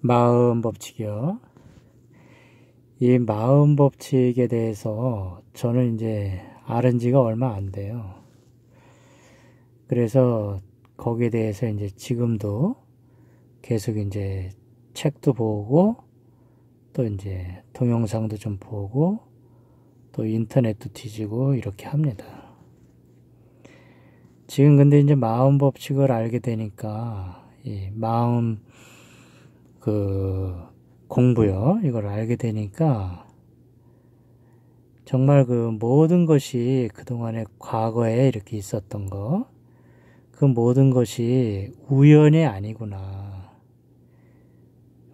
마음 법칙이요. 이 마음 법칙에 대해서 저는 이제 알은 지가 얼마 안 돼요. 그래서 거기에 대해서 이제 지금도 계속 이제 책도 보고 또 이제 동영상도 좀 보고 또 인터넷도 뒤지고 이렇게 합니다. 지금 근데 이제 마음 법칙을 알게 되니까 이 마음 공부요. 이걸 알게 되니까 정말 그 모든 것이 그동안에 과거에 이렇게 있었던 거, 그 모든 것이 우연이 아니구나.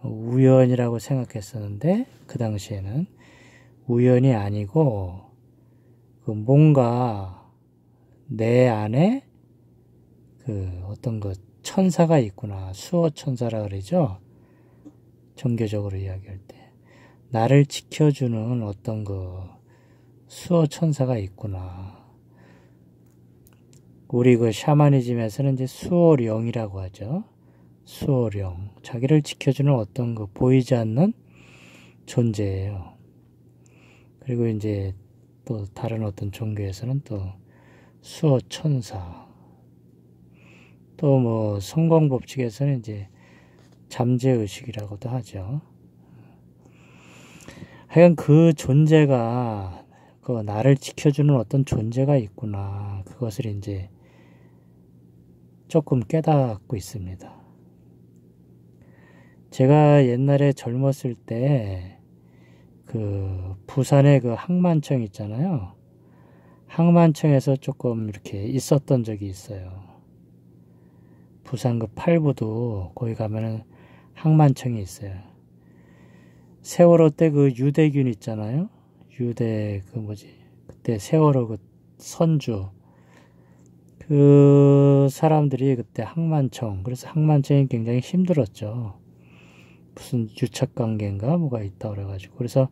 우연이라고 생각했었는데 그 당시에는 우연이 아니고 그 뭔가 내 안에 어떤 천사가 있구나. 수호 천사라 그러죠. 종교적으로 이야기할 때 나를 지켜주는 어떤 수호 천사가 있구나. 우리 샤머니즘에서는 이제 수호령이라고 하죠. 수호령. 자기를 지켜주는 어떤 보이지 않는 존재예요. 그리고 이제 또 다른 어떤 종교에서는 또 수호 천사. 또 성공 법칙에서는 이제 잠재의식이라고도 하죠. 하여간 그 존재가 나를 지켜주는 어떤 존재가 있구나. 그것을 이제 조금 깨닫고 있습니다. 제가 옛날에 젊었을 때 부산에 항만청 있잖아요. 항만청에서 조금 이렇게 있었던 적이 있어요. 부산 팔부도 거기 가면은 항만청이 있어요. 세월호 때 유대균 있잖아요. 유대 그때 세월호 선주 사람들이 그때 항만청, 그래서 항만청이 굉장히 힘들었죠. 무슨 유착관계인가 뭐가 있다 그래가지고. 그래서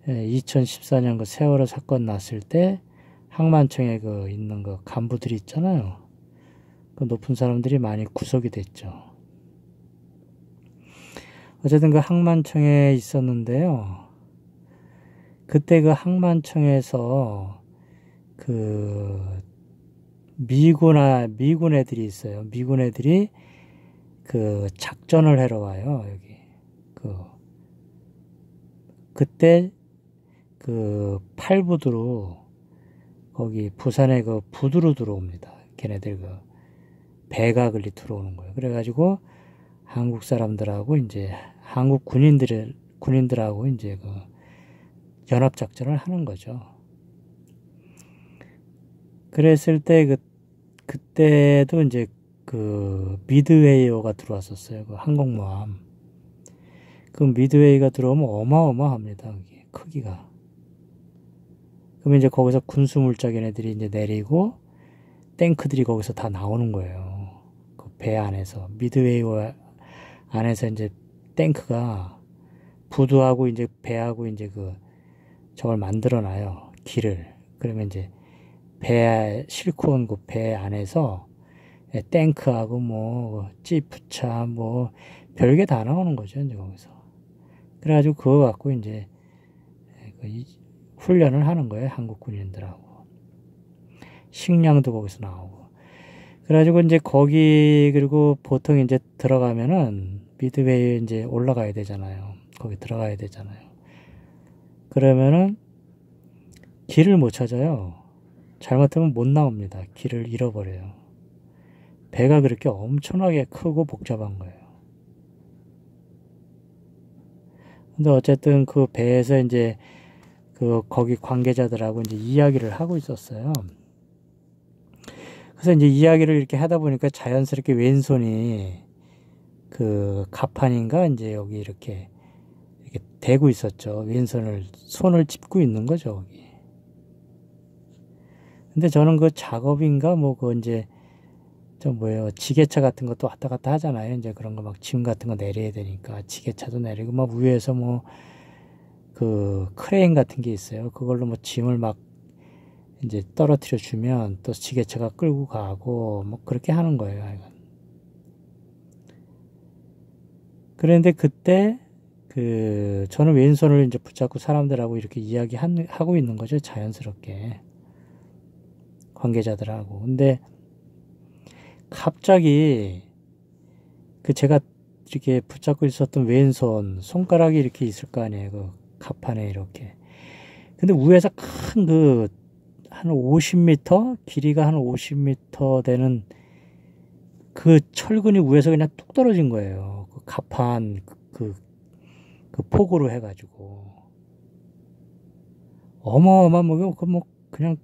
2014년 세월호 사건 났을 때 항만청에 있는 간부들이 있잖아요. 높은 사람들이 많이 구속이 됐죠. 어쨌든 항만청에 있었는데요. 그때 항만청에서 미군 애들이 있어요. 미군 애들이 작전을 하러 와요. 여기 그때 팔부두로 거기 부산에 부두로 들어옵니다. 걔네들 배가 들어오는 거예요. 그래가지고 한국 사람들하고 이제 한국 군인들하고 이제 연합작전을 하는 거죠. 그랬을 때 그때도 이제 미드웨이어가 들어왔었어요. 항공모함. 미드웨이가 들어오면 어마어마합니다. 크기가. 그러면 이제 거기서 군수물자 걔네들이 이제 내리고 탱크들이 거기서 다 나오는 거예요. 배 안에서. 미드웨이어 안에서 이제 탱크가 부두하고 이제 배하고 이제 저걸 만들어 놔요. 길을. 그러면 이제 배에 싣고 온 배 안에서 탱크하고 지프차 별게 다 나오는 거죠. 이제 거기서. 그래가지고 그거 갖고 이제 훈련을 하는 거예요. 한국 군인들하고. 식량도 거기서 나오고. 그래가지고 이제 그리고 보통 이제 들어가면은 미드웨이에 이제 올라가야 되잖아요. 거기 들어가야 되잖아요. 그러면은 길을 못 찾아요. 잘못하면 못 나옵니다. 길을 잃어버려요. 배가 그렇게 엄청나게 크고 복잡한 거예요. 근데 어쨌든 배에서 이제 거기 관계자들하고 이제 이야기를 하고 있었어요. 그래서 이제 이야기를 이렇게 하다 보니까 자연스럽게 왼손이 가판인가 이제 여기 이렇게 대고 있었죠. 손을 짚고 있는 거죠. 여기. 근데 저는 작업인가 이제 지게차 같은 것도 왔다 갔다 하잖아요. 이제 그런 거 짐 같은 거 내려야 되니까 지게차도 내리고 위에서 크레인 같은 게 있어요. 그걸로 짐을 이제 떨어뜨려 주면 또 지게차가 끌고 가고 그렇게 하는 거예요. 그런데 그때 저는 왼손을 이제 붙잡고 사람들하고 이렇게 이야기하고 있는 거죠. 자연스럽게. 관계자들하고. 근데 갑자기 제가 이렇게 붙잡고 있었던 왼손, 손가락이 이렇게 있을 거 아니에요. 갑판에 이렇게. 근데 위에서 큰 한 50m? 길이가 한 50m 되는 철근이 위에서 그냥 뚝 떨어진 거예요. 갑판, 폭으로 해가지고. 어마어마한 그냥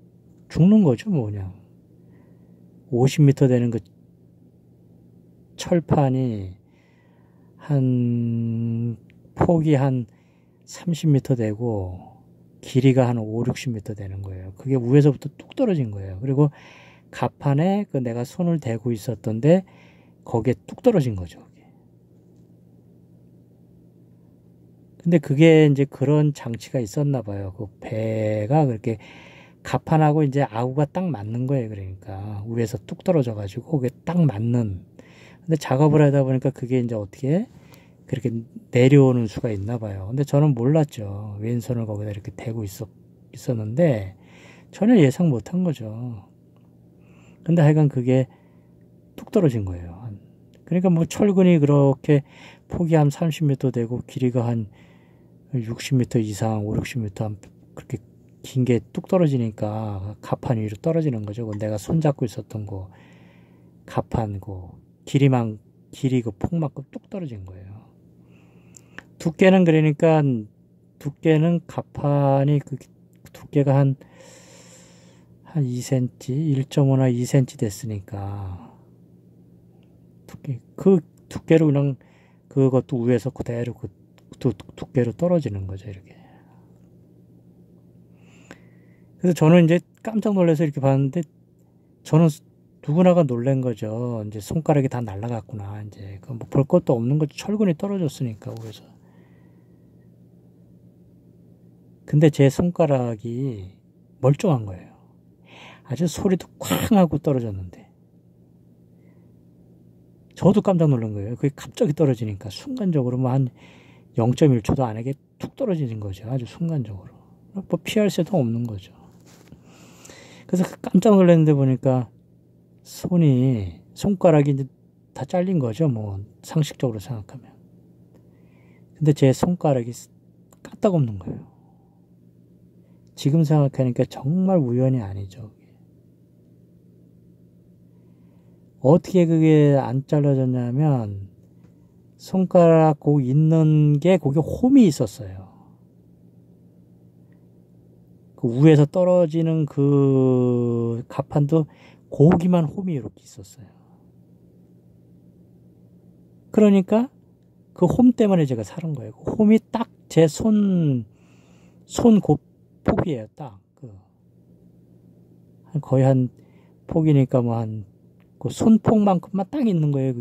죽는 거죠, 그냥. 50m 되는 철판이 폭이 한 30m 되고, 길이가 한 5, 60m 되는 거예요. 그게 위에서부터 뚝 떨어진 거예요. 그리고 갑판에 내가 손을 대고 있었던데, 거기에 뚝 떨어진 거죠. 근데 그게 이제 그런 장치가 있었나 봐요. 배가 그렇게 갑판하고 이제 아구가 딱 맞는 거예요. 그러니까 위에서 뚝 떨어져가지고 그게 딱 맞는. 근데 작업을 하다 보니까 그게 이제 어떻게 그렇게 내려오는 수가 있나 봐요. 근데 저는 몰랐죠. 왼손을 거기다 이렇게 대고 있었는데 전혀 예상 못한 거죠. 근데 하여간 그게 뚝 떨어진 거예요. 그러니까 철근이 그렇게 폭이 한 30m 되고 길이가 한 60m 이상, 5, 60m 그렇게 긴 게 뚝 떨어지니까 갑판 위로 떨어지는 거죠. 내가 손잡고 있었던 갑판 길이 폭만큼 뚝 떨어진 거예요. 두께는 그러니까 갑판이 두께가 한 2cm, 1.5나 2cm 됐으니까 두께로 그냥 그것도 위에서 그대로 두께로 떨어지는 거죠, 이렇게. 그래서 저는 이제 깜짝 놀라서 이렇게 봤는데, 저는 누구나가 놀란 거죠. 이제 손가락이 다 날아갔구나. 이제 볼 것도 없는 거죠. 철근이 떨어졌으니까, 위에서. 근데 제 손가락이 멀쩡한 거예요. 아주 소리도 쾅 하고 떨어졌는데. 저도 깜짝 놀란 거예요. 그게 갑자기 떨어지니까 순간적으로 한 0.1초도 안 하게 툭 떨어지는 거죠. 아주 순간적으로. 피할 새도 없는 거죠. 그래서 깜짝 놀랐는데 보니까 손가락이 이제 다 잘린 거죠. 상식적으로 생각하면. 근데 제 손가락이 까딱없는 거예요. 지금 생각하니까 정말 우연이 아니죠. 어떻게 그게 안 잘라졌냐면, 손가락 있는 게 거기 홈이 있었어요. 위에서 떨어지는 갑판도 고기만 홈이 이렇게 있었어요. 그러니까 홈 때문에 제가 살은 거예요. 홈이 딱 제 폭이에요. 딱 거의 폭이니까 손폭만큼만 딱 있는 거예요.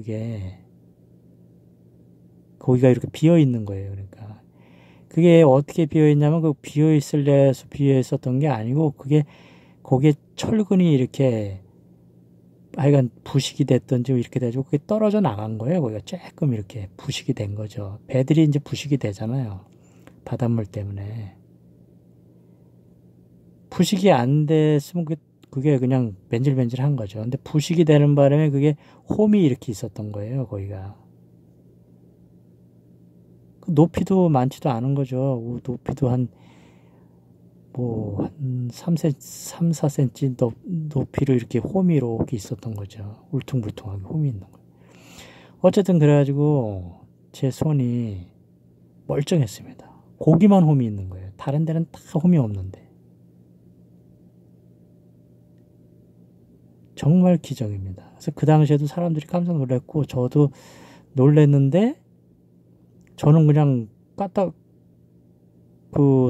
거기가 이렇게 비어 있는 거예요. 그러니까 그게 어떻게 비어 있냐면 비어 있었던 게 아니고 거기에 철근이 이렇게 하여간 부식이 됐던지 이렇게 돼가지고 그게 떨어져 나간 거예요. 거기가 조금 이렇게 부식이 된 거죠. 배들이 이제 부식이 되잖아요. 바닷물 때문에. 부식이 안 됐으면 그게 그냥 맨질맨질한 거죠. 근데 부식이 되는 바람에 그게 홈이 이렇게 있었던 거예요. 거기가. 높이도 많지도 않은 거죠. 높이도 한 3, 4cm 높이로 이렇게 홈이 이렇게 있었던 거죠. 울퉁불퉁하게 홈이 있는 거예요. 어쨌든 그래가지고 제 손이 멀쩡했습니다. 고기만 홈이 있는 거예요. 다른 데는 다 홈이 없는데. 정말 기적입니다. 그래서 그 당시에도 사람들이 깜짝 놀랐고 저도 놀랐는데 저는 그냥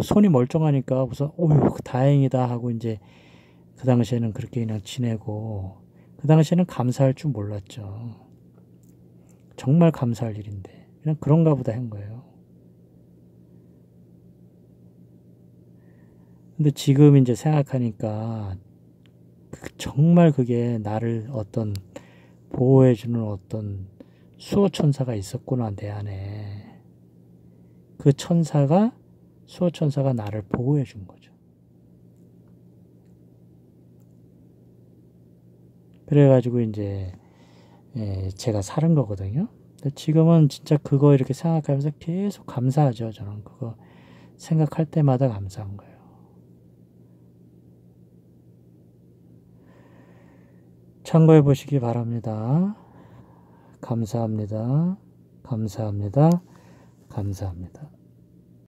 손이 멀쩡하니까 우선 다행이다 하고 이제 그 당시에는 그렇게 그냥 지내고 그 당시에는 감사할 줄 몰랐죠. 정말 감사할 일인데 그냥 그런가 보다 한 거예요. 근데 지금 이제 생각하니까 정말 그게 나를 보호해주는 수호천사가 있었구나, 내 안에. 그 수호천사가 나를 보호해 준 거죠. 그래가지고 이제 제가 살은 거거든요. 근데 지금은 진짜 그거 이렇게 생각하면서 계속 감사하죠. 저는 그거 생각할 때마다 감사한 거예요. 참고해 보시기 바랍니다. 감사합니다. 감사합니다. 감사합니다.